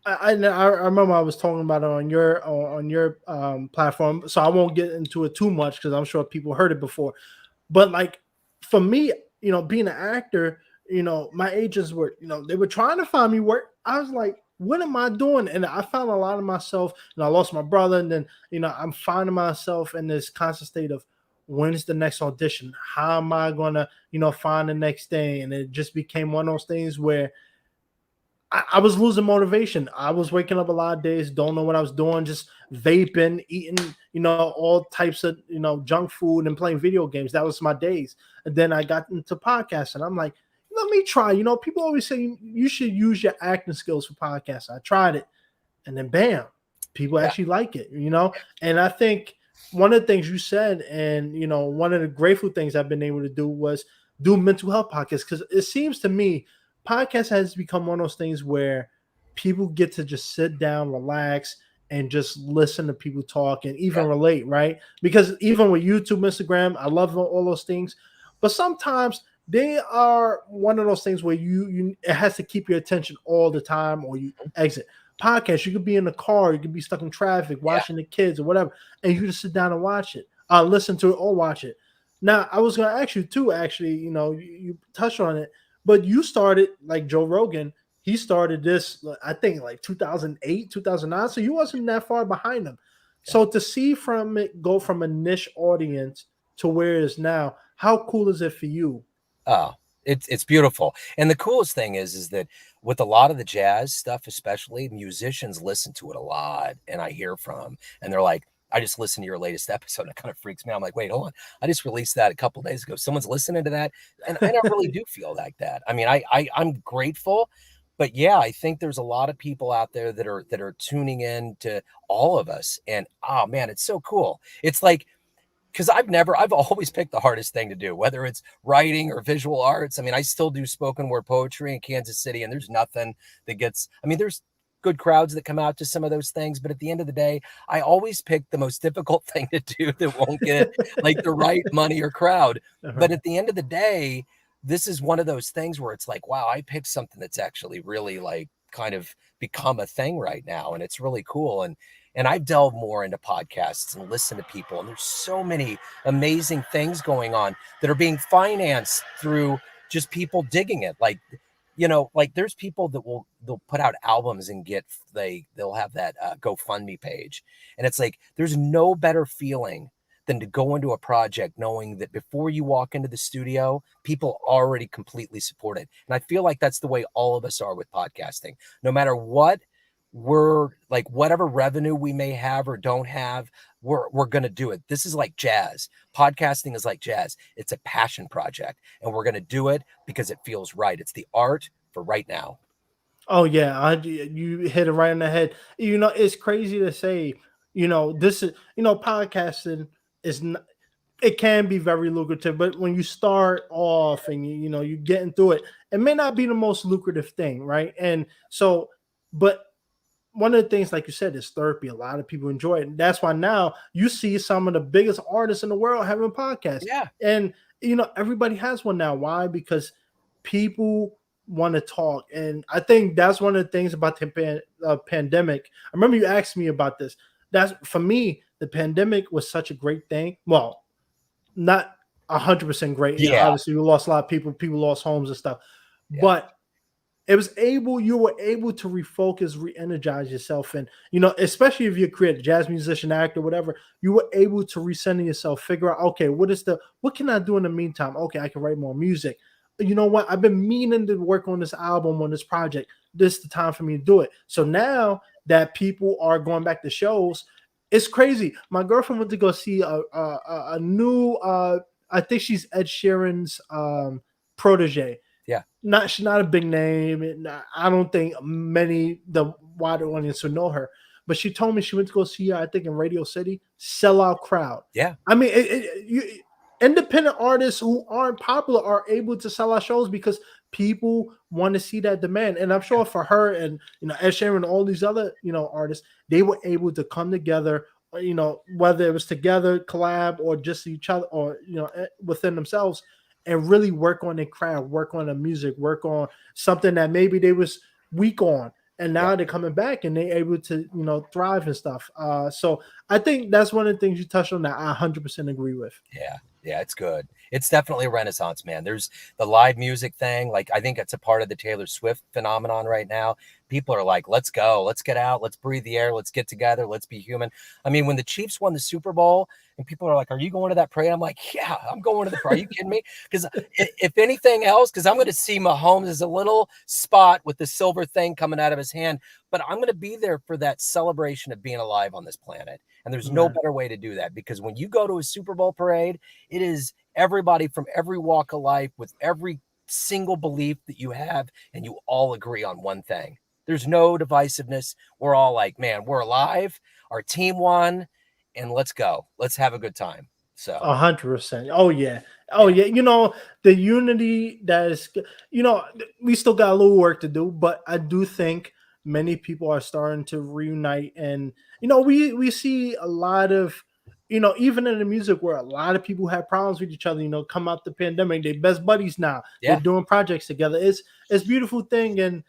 I remember I was talking about it on your platform, so I won't get into it too much because I'm sure people heard it before. But like, for me, being an actor, my agents were, they were trying to find me work. I was like, what am I doing? And I found a lot of myself, and I lost my brother, and then I'm finding myself in this constant state of, when's the next audition? How am I gonna find the next thing? And it just became one of those things where I was losing motivation. I was waking up a lot of days, don't know what I was doing, just vaping, eating, all types of, junk food and playing video games. That was my days. And then I got into podcasts, and I'm like, let me try. People always say you should use your acting skills for podcasts. I tried it, and then bam, people actually like it, And I think one of the things you said, and one of the grateful things I've been able to do was do mental health podcasts, because it seems to me podcast has become one of those things where people get to just sit down, relax, and just listen to people talk and even relate, right? Because even with YouTube, Instagram, I love all those things, but sometimes they are one of those things where you it has to keep your attention all the time, or you exit. Podcast, you could be in the car, you could be stuck in traffic, watching the kids or whatever, and you just sit down and watch it, listen to it or watch it. Now, I was going to ask you too, actually, you touched on it, but you started like Joe Rogan. He started this, I think, like 2008, 2009. So you wasn't that far behind him. So to see from it go from a niche audience to where it is now, how cool is it for you? Oh, it's beautiful. And the coolest thing is that with a lot of the jazz stuff, especially, musicians listen to it a lot, and I hear from them, and they're like, I just listened to your latest episode. It kind of freaks me out. I'm like, wait, hold on. I just released that a couple days ago. Someone's listening to that. And I really do feel like that. I mean, I'm grateful, but yeah, I think there's a lot of people out there that are tuning in to all of us. And oh man, it's so cool. It's like, because I've always picked the hardest thing to do, whether it's writing or visual arts. I mean, I still do spoken word poetry in Kansas City, and there's nothing that gets, I mean, there's good crowds that come out to some of those things, but at the end of the day, I always pick the most difficult thing to do that won't get like the right money or crowd. But at the end of the day, this is one of those things where it's like, wow, I picked something that's actually really like kind of become a thing right now, and it's really cool. And I delve more into podcasts and listen to people, and there's so many amazing things going on that are being financed through just people digging it. Like, like there's people that they'll put out albums and they'll have that GoFundMe page, and it's like there's no better feeling than to go into a project knowing that before you walk into the studio, people already completely support it. And I feel like that's the way all of us are with podcasting. No matter what we're like, whatever revenue we may have or don't have, we're going to do it. This is like jazz. Podcasting is like jazz. It's a passion project, and we're going to do it because it feels right. It's the art for right now. Oh yeah, you hit it right on the head. It's crazy to say. This is podcasting is not, it can be very lucrative, but when you start off and you get into it, it may not be the most lucrative thing, right? And so, but one of the things, like you said, is therapy. A lot of people enjoy it, and that's why now you see some of the biggest artists in the world having podcasts. Yeah. And everybody has one now. Why? Because people want to talk, and I think that's one of the things about the pandemic. I remember you asked me about this. That's, for me, the pandemic was such a great thing. Well, not 100% great. Yeah. Obviously, we lost a lot of people. People lost homes and stuff, Yeah. but you were able to refocus, re-energize yourself. And, especially if you're a creative, jazz musician, actor, whatever, you were able to recenter yourself, figure out, okay, what can I do in the meantime? Okay, I can write more music. You know what? I've been meaning to work on this album, on this project. This is the time for me to do it. So now that people are going back to shows, it's crazy. My girlfriend went to go see a new, I think she's Ed Sheeran's protege. Yeah. She's not a big name, and I don't think the wider audience would know her. But she told me she went to go see her, I think, in Radio City, sellout crowd. Yeah. I mean, independent artists who aren't popular are able to sell out shows because people want to see that demand. And I'm sure for her and Ed Sheeran and all these other artists, they were able to come together. Whether it was together, collab, or just each other, or within themselves, and really work on their craft, work on the music, work on something that maybe they was weak on, and now they're coming back and they're able to thrive and stuff. So I think that's one of the things you touched on that I 100% agree with. Yeah, it's good. It's definitely a renaissance, man. There's the live music thing. Like, I think it's a part of the Taylor Swift phenomenon right now. People are like, let's go, let's get out, let's breathe the air, let's get together, let's be human. I mean, when the Chiefs won the Super Bowl and people are like, are you going to that parade? I'm like, yeah, I'm going to the parade. Are you kidding me? Because if anything else, because I'm going to see Mahomes as a little spot with the silver thing coming out of his hand, but I'm going to be there for that celebration of being alive on this planet. And there's no better way to do that, because when you go to a Super Bowl parade, it is everybody from every walk of life with every single belief that you have, and you all agree on one thing. There's no divisiveness. We're all like, man, we're alive. Our team won, and let's go. Let's have a good time. So 100%. Oh yeah. The unity that is, we still got a little work to do, but I do think many people are starting to reunite. And we see a lot of even in the music where a lot of people have problems with each other, come out the pandemic, they best buddies now. They're doing projects together. It's a beautiful thing. And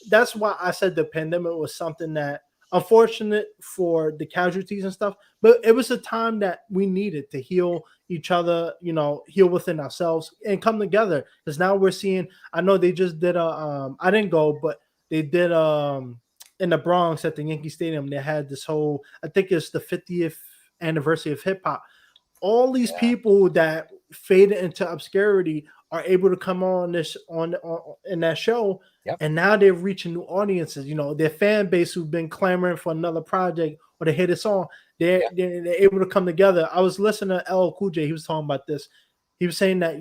that's why I said the pandemic was something that, unfortunate for the casualties and stuff, but it was a time that we needed to heal each other, heal within ourselves and come together. Because now we're seeing, I know they just did I didn't go, but they did in the Bronx at the Yankee Stadium. They had this whole, I think it's the 50th anniversary of hip hop. All these people that faded into obscurity are able to come on in that show. And now they're reaching new audiences. Their fan base who've been clamoring for another project or to hit a song, they're able to come together. I was listening to LL Cool J. He was talking about this. He was saying that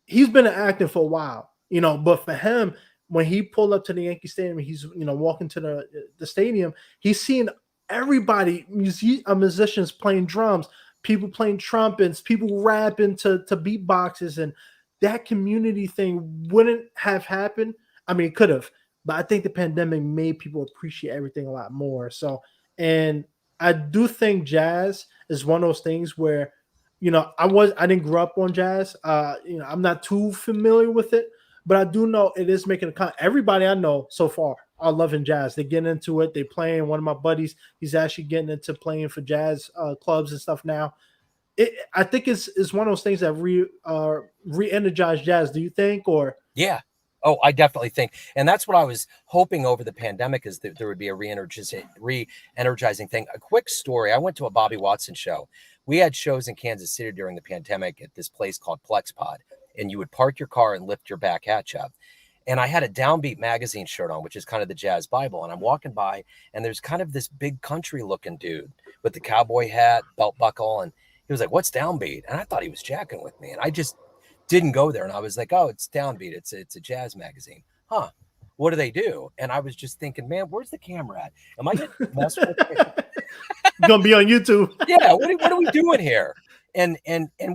he's been acting for a while, but for him, when he pulled up to the Yankee Stadium, he's walking to the stadium, he's seeing everybody, musicians playing drums, people playing trumpets, people rapping to beatboxes, and that community thing wouldn't have happened. I mean, it could have, but I think the pandemic made people appreciate everything a lot more. So, and I do think jazz is one of those things where, I didn't grow up on jazz. I'm not too familiar with it, but I do know it is making everybody I know so far are loving jazz. They get into it. They playing. One of my buddies, he's actually getting into playing for jazz clubs and stuff now. I think it's one of those things that re-energize jazz. Do you think? Or Oh, I definitely think, and that's what I was hoping over the pandemic, is that there would be a re-energizing thing. A quick story: I went to a Bobby Watson show. We had shows in Kansas City during the pandemic at this place called Plex Pod, and you would park your car and lift your back hatch up. And I had a Downbeat magazine shirt on, which is kind of the jazz Bible. And I'm walking by, and there's kind of this big country looking dude with the cowboy hat, belt buckle. And he was like, "What's Downbeat?" And I thought he was jacking with me. And I just didn't go there. And I was like, "Oh, it's Downbeat. It's a jazz magazine." Huh. What do they do? And I was just thinking, man, where's the camera at? Am I going to mess with it? Gonna be on YouTube. Yeah. What are we doing here? And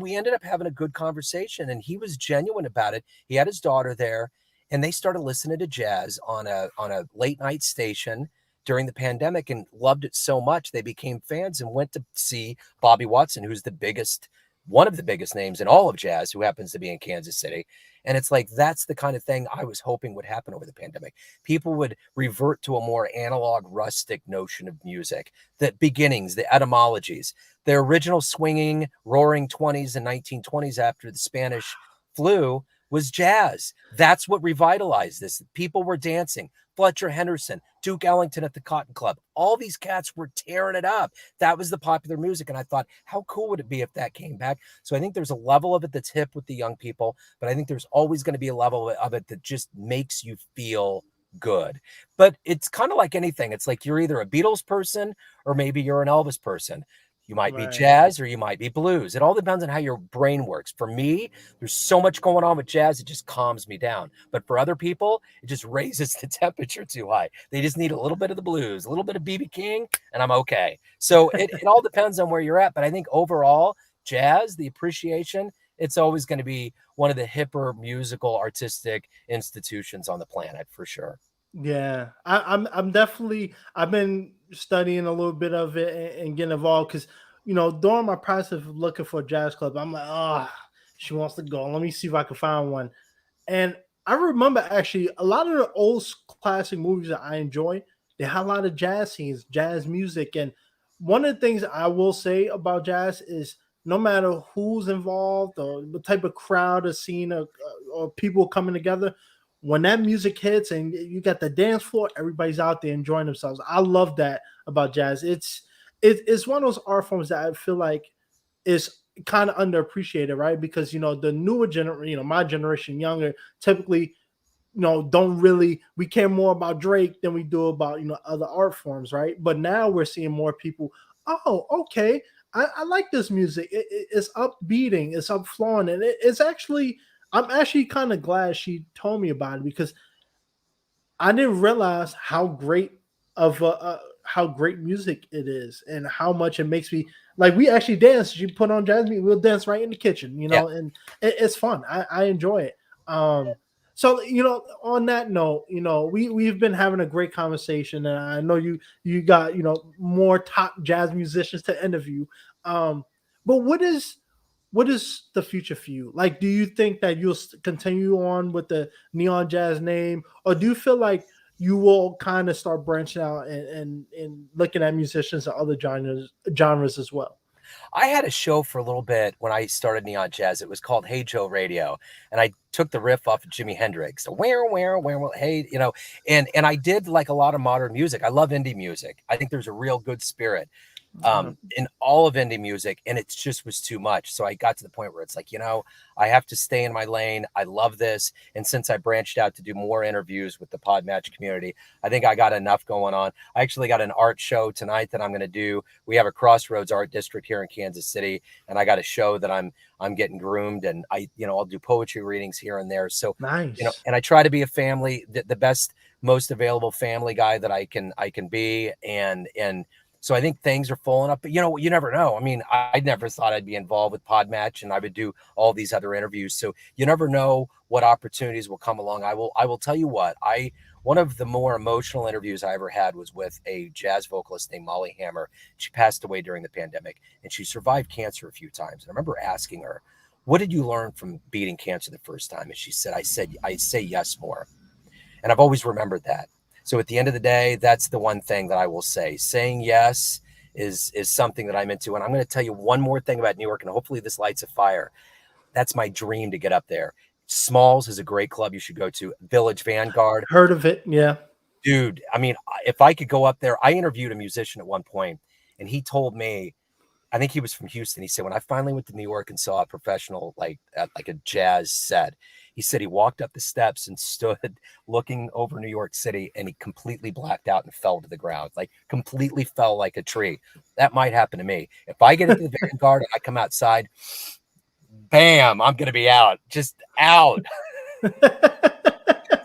we ended up having a good conversation, and he was genuine about it. He had his daughter there, and they started listening to jazz on a late night station during the pandemic and loved it so much they became fans and went to see Bobby Watson, who's one of the biggest names in all of jazz, who happens to be in Kansas City. And it's like, that's the kind of thing I was hoping would happen over the pandemic. People would revert to a more analog, rustic notion of music, the beginnings, the etymologies, the original swinging, roaring 20s and 1920s after the Spanish flu was jazz. That's what revitalized this. People were dancing. Fletcher Henderson, Duke Ellington at the Cotton Club. All these cats were tearing it up. That was the popular music. And I thought, how cool would it be if that came back? So I think there's a level of it that's hip with the young people, but I think there's always going to be a level of it that just makes you feel good. But it's kind of like anything. It's like you're either a Beatles person or maybe you're an Elvis person. You might be jazz or you might be blues. It all depends on how your brain works. For me, there's so much going on with jazz, it just calms me down. But for other people, it just raises the temperature too high. They just need a little bit of the blues, a little bit of B.B. King, and I'm okay. So it all depends on where you're at. But I think overall, jazz, the appreciation, it's always going to be one of the hipper musical artistic institutions on the planet for sure. Yeah, I'm definitely, I've been studying a little bit of it and getting involved because during my process of looking for a jazz club, I'm like, oh, she wants to go. Let me see if I can find one. And I remember actually a lot of the classic movies that I enjoy, they had a lot of jazz scenes, jazz music. And one of the things I will say about jazz is no matter who's involved or the type of crowd or scene or people coming together, when that music hits and you got the dance floor, everybody's out there enjoying themselves. I love that about jazz. It's one of those art forms that I feel like is kind of underappreciated, right? Because the newer generation, my generation, younger, typically, don't really, we care more about Drake than we do about other art forms, right? But now we're seeing more people. Oh, okay, I like this music. It's upbeating, it's upflowing, and it's actually. I'm actually kind of glad she told me about it because I didn't realize how great of how great music it is and how much it makes me like. We actually dance. You put on jazz music, we'll dance right in the kitchen, Yeah. and it's fun. I enjoy it. So on that note, we've been having a great conversation, and I know you got more top jazz musicians to interview. But what is the future for you? Like, do you think that you'll continue on with the Neon Jazz name, or do you feel like you will kind of start branching out and looking at musicians and other genres as well? I had a show for a little bit when I started Neon Jazz. It was called Hey Joe Radio, and I took the riff off of Jimi Hendrix. So where, hey, and I did like a lot of modern music. I love indie music. I think there's a real good spirit in all of indie music, and it just was too much. So I got to the point where it's like, I have to stay in my lane. I love this. And since I branched out to do more interviews with the Podmatch community, I think I got enough going on. I actually got an art show tonight that I'm going to do. We have a Crossroads Art District here in Kansas City, and I got a show that I'm getting groomed, and I'll do poetry readings here and there. So Nice. And I try to be a family, the best, most available family guy that I can be. And so I think things are falling up, but you never know. I mean, I never thought I'd be involved with Podmatch, and I would do all these other interviews. So you never know what opportunities will come along. I will tell you what, one of the more emotional interviews I ever had was with a jazz vocalist named Molly Hammer. She passed away during the pandemic, and she survived cancer a few times. And I remember asking her, what did you learn from beating cancer the first time? And she said, I say yes more. And I've always remembered that. So at the end of the day, that's the one thing that I will say. Saying yes is something that I'm into. And I'm going to tell you one more thing about New York, and hopefully this lights a fire. That's my dream, to get up there. Smalls is a great club you should go to. Village Vanguard. Heard of it, yeah. Dude, I mean, if I could go up there, I interviewed a musician at one point, and he told me, I think he was from Houston. He said, when I finally went to New York and saw a professional, like a jazz set, He said he walked up the steps and stood looking over New York City, and he completely blacked out and fell to the ground, like completely fell like a tree. That might happen to me. If I get into the Vanguard and I come outside, bam, I'm going to be out, just out.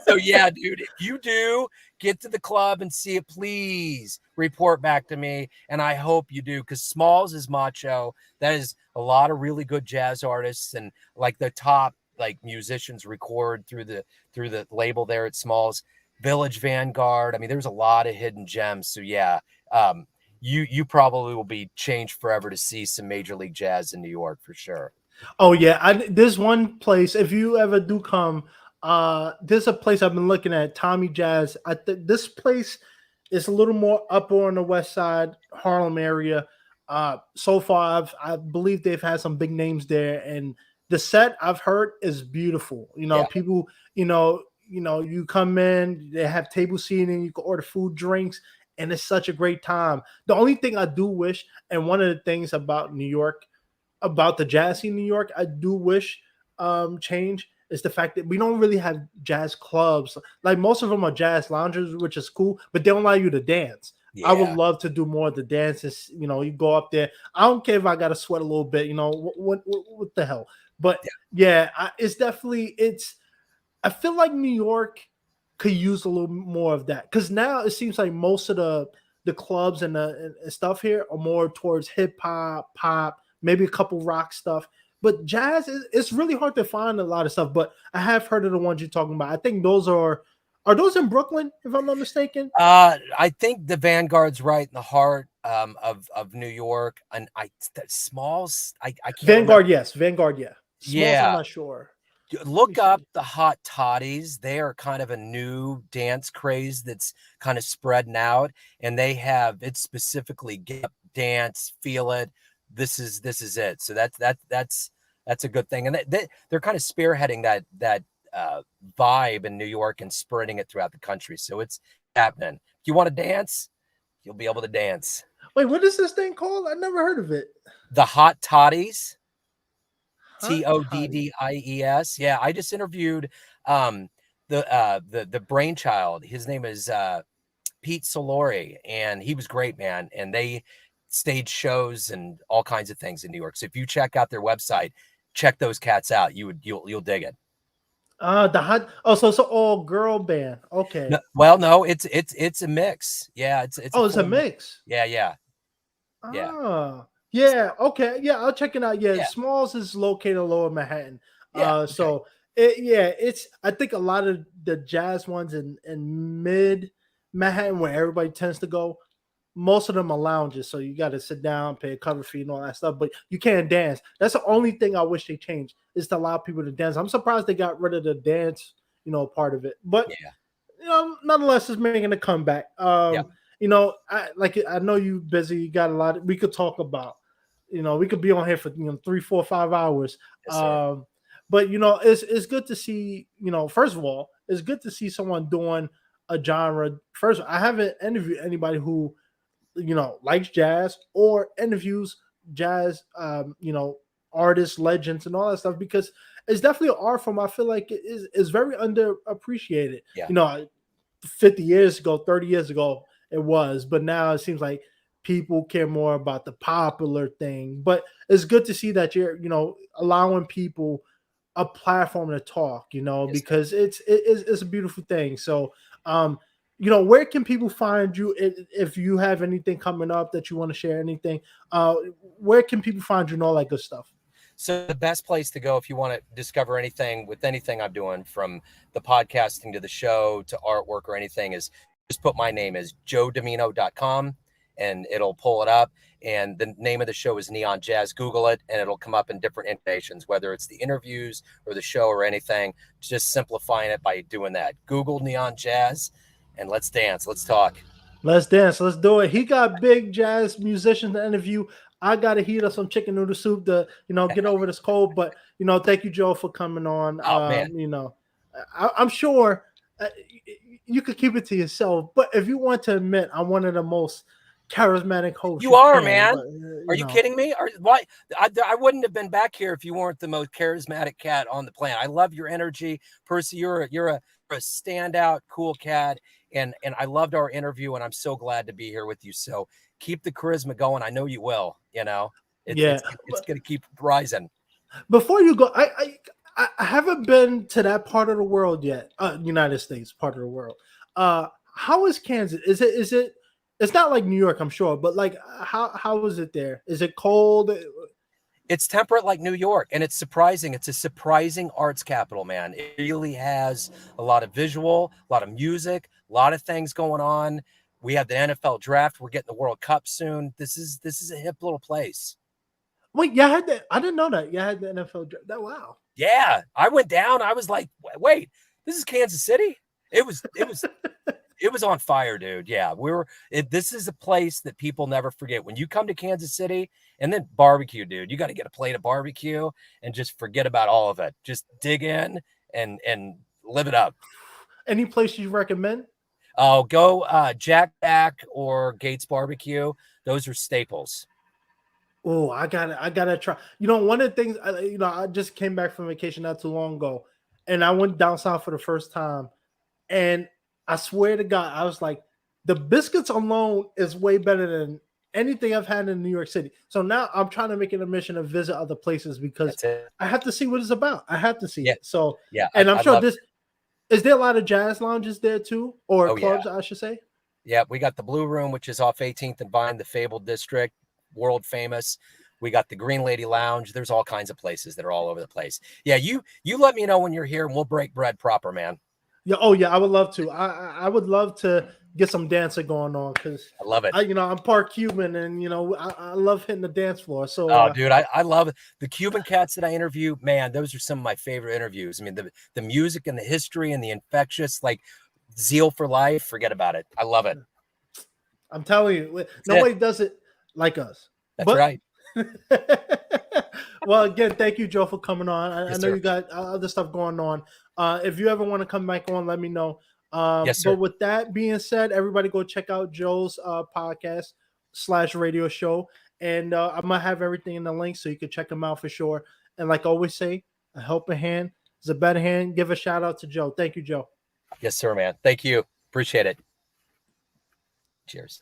So yeah, dude, if you do get to the club and see it, please report back to me. And I hope you do, because Smalls is macho. That is a lot of really good jazz artists, and like the top like musicians record through the label there at Smalls. Village Vanguard. I mean, there's a lot of hidden gems. So yeah, you probably will be changed forever to see some Major League Jazz in New York for sure. Oh yeah, there's one place, if you ever do come, there's a place I've been looking at, Tommy Jazz. This place is a little more up on the west side, Harlem area. So far I believe they've had some big names there, and the set I've heard is beautiful. Yeah. People, you come in, they have table seating, you can order food, drinks, and it's such a great time. The only thing I do wish, and one of the things about New York, about the jazz scene in New York, I do wish change, is the fact that we don't really have jazz clubs. Like, most of them are jazz lounges, which is cool, but they don't allow you to dance. Yeah. I would love to do more of the dances. You go up there. I don't care if I got to sweat a little bit. What the hell? But yeah, it's definitely, I feel like New York could use a little more of that, because now it seems like most of the clubs and stuff here are more towards hip hop, pop, maybe a couple rock stuff. But jazz, it's really hard to find a lot of stuff. But I have heard of the ones you're talking about. I think those are those in Brooklyn, if I'm not mistaken? I think the Vanguard's right in the heart of New York, and Smalls. I can't Vanguard, remember. yes, Vanguard, yeah. Smalls, I'm not sure. Look up the Hot Toddies. They are kind of a new dance craze that's kind of spreading out, and they have it specifically get up, dance, feel it. This is it. So that's a good thing, and they're kind of spearheading that vibe in New York and spreading it throughout the country. So it's happening. If you want to dance, you'll be able to dance. Wait, what is this thing called? I never heard of it. The Hot Toddies. Toddies. Yeah, I just interviewed the brainchild. His name is Pete Solori, and he was great, man. And they stage shows and all kinds of things in New York. So if you check out their website, check those cats out. You'll dig it. So it's an all girl band. Okay. No, it's a mix. Yeah, it's a mix. Yeah. Yeah. Okay. Yeah, I'll check it out. Yeah. Smalls is located in Lower Manhattan. So it's, I think a lot of the jazz ones in mid Manhattan, where everybody tends to go, most of them are lounges. So you got to sit down, pay a cover fee and all that stuff, but you can't dance. That's the only thing I wish they changed, is to allow people to dance. I'm surprised they got rid of the dance, part of it, but nonetheless, it's making a comeback. I know you busy. You got a lot we could talk about. We could be on here for 3, 4, 5 hours. Yes, but it's good to see. First of all, it's good to see someone doing a genre. First, I haven't interviewed anybody who likes jazz or interviews jazz. Artists, legends, and all that stuff, because it's definitely an art form. I feel like it is very underappreciated. 50 years ago, 30 years ago, it was, but now it seems like people care more about the popular thing. But it's good to see that you're, allowing people a platform to talk, because it's a beautiful thing. So, where can people find you if you have anything coming up that you want to share? Anything? Where can people find you and all that good stuff? So the best place to go if you want to discover anything with anything I'm doing, from the podcasting to the show to artwork or anything, is just put my name as joedimino.com and it'll pull it up. And the name of the show is Neon Jazz. Google it and it'll come up in different intonations, whether it's the interviews or the show or anything. Just simplifying it by doing that. Google Neon Jazz and let's dance. Let's talk. Let's dance. Let's do it. He got big jazz musicians to interview. I got to heat up some chicken noodle soup to, get over this cold. But, thank you, Joe, for coming on. Man. I'm sure you could keep it to yourself. But if you want to admit, I'm one of the most charismatic host. You are, can, man. but, Are you kidding me? Why? I wouldn't have been back here if you weren't the most charismatic cat on the planet. I love your energy, Percy. You're a standout, cool cat, and I loved our interview, and I'm so glad to be here with you. So keep the charisma going. I know you will. You know, Yeah. it's going to keep rising. Before you go, I haven't been to that part of the world yet. United States part of the world. How is Kansas? Is it? It's not like New York, I'm sure, but like how is it there? Is it cold? It's temperate like New York, and it's surprising. It's a surprising arts capital, man. It really has a lot of visual, a lot of music, a lot of things going on. We have the NFL draft. We're getting the World Cup soon. This is a hip little place. Wait, yeah, I didn't know that. Yeah, I had the NFL draft. Wow. Yeah, I went down. I was like, wait, this is Kansas City? It was on fire, dude. Yeah, this is a place that people never forget. When you come to Kansas City, and then barbecue, dude, you got to get a plate of barbecue and just forget about all of it. Just dig in and live it up. Any place you recommend? Oh, go Jack Back or Gates Barbecue. Those are staples. Oh, I gotta try. One of the things, I just came back from vacation not too long ago, and I went down south for the first time, and I swear to God, I was like, the biscuits alone is way better than anything I've had in New York City. So now I'm trying to make it a mission to visit other places because I have to see what it's about. I have to see it. So yeah, and I'm sure is there a lot of jazz lounges there too, or clubs, yeah. I should say? Yeah, we got the Blue Room, which is off 18th and Vine, the fabled district, world famous. We got the Green Lady Lounge. There's all kinds of places that are all over the place. Yeah, you let me know when you're here, and we'll break bread proper, man. Yeah. Oh yeah, I would love to. I would love to get some dancing going on because I love it. I'm part Cuban, and I love hitting the dance floor. So, dude, I love it. The Cuban cats that I interview. Man, those are some of my favorite interviews. I mean, the music and the history and the infectious, like zeal for life. Forget about it. I love it. I'm telling you, nobody does it like us. That's right. Well, again, thank you, Joe, for coming on. Yes, I know sir. you got other stuff going on. If you ever want to come back on, let me know. Yes, sir. But with that being said, everybody go check out Joe's podcast / radio show. And I'm going to have everything in the link so you can check them out for sure. And like I always say, a helping hand is a better hand. Give a shout out to Joe. Thank you, Joe. Yes, sir, man. Thank you. Appreciate it. Cheers.